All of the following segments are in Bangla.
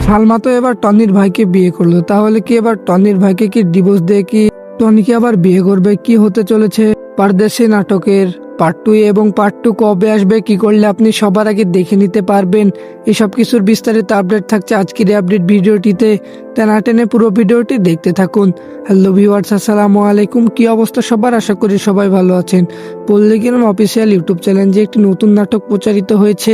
সালমা তো এবার টনির ভাইকে বিয়ে করলো, তাহলে কি এবার টনির ভাইকে কি ডিভোর্স দিয়ে কি টনিকে আবার বিয়ে করবে? কি হতে চলেছে পারদেশি নাটকের পার্ট 2 এবং পার্ট 2 কবে আসবে, কি করলে আপনি সবার আগে দেখে নিতে পারবেন, এসব কিছুর বিস্তারিত আপডেট থাকছে আজকের এই আপডেট ভিডিওটিতে। তা না টেনে পুরো ভিডিওটি দেখতে থাকুন। হ্যালো ভিউয়ার্স, আসসালামু আলাইকুম। কি অবস্থা সবার? আশা করি সবাই ভালো আছেন। পল্লিগ্রাম অফিসিয়াল ইউটিউব চ্যানেলে একটি নতুন নাটক প্রচারিত হয়েছে।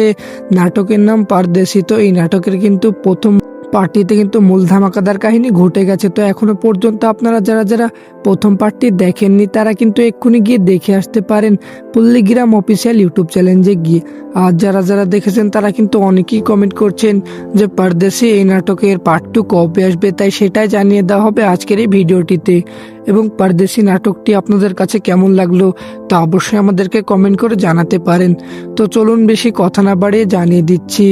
নাটকের নাম পারদেশি। তো এই নাটকের কিন্তু প্রথম পার্টিতে কিন্তু মূল ধামাকাদার কাহিনী ঘটে গেছে। তো এখনো পর্যন্ত আপনারা যারা যারা প্রথম পার্টটি দেখেননি তারা কিন্তু এক্ষুনি গিয়ে দেখে আসতে পারেন পল্লিগ্রাম অফিসিয়াল ইউটিউব চ্যানেলে গিয়ে। আর যারা যারা দেখেছেন তারা কিন্তু অনেকেই কমেন্ট করছেন যে পারদেশি এই নাটকের পার্ট 2 কবে আসবে, তাই সেটাই জানিয়ে দেওয়া হবে আজকের এই ভিডিওটিতে। এবং পারদেশি নাটকটি আপনাদের কাছে কেমন লাগলো তা অবশ্যই আমাদেরকে কমেন্ট করে জানাতে পারেন। তো চলুন বেশি কথা না বাড়িয়ে জানিয়ে দিচ্ছি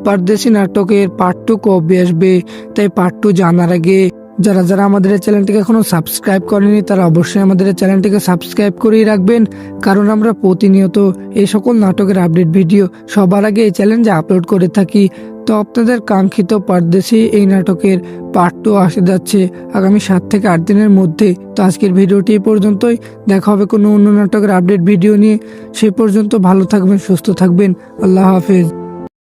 পারদেশি নাটকের পার্ট 2 কবে আসবে। তাই পার্ট 2 জানার আগে যারা যারা আমাদের এই চ্যানেলটিকে এখনো সাবস্ক্রাইব করেনি তারা অবশ্যই আমাদের এই চ্যানেলটিকে সাবস্ক্রাইব করেই রাখবেন, কারণ আমরা প্রতিনিয়ত এই সকল নাটকের আপডেট ভিডিও সবার আগে এই চ্যানেলে আপলোড করে থাকি। তো আপনাদের কাঙ্ক্ষিত পারদেশি এই নাটকের পার্ট 2 আসে যাচ্ছে আগামী 7 থেকে 8 দিনের মধ্যে। তো আজকের ভিডিওটি এই পর্যন্তই। দেখা হবে কোনো অন্য নাটকের আপডেট ভিডিও নিয়ে। সে পর্যন্ত ভালো থাকবেন, সুস্থ থাকবেন। আল্লাহ হাফেজ।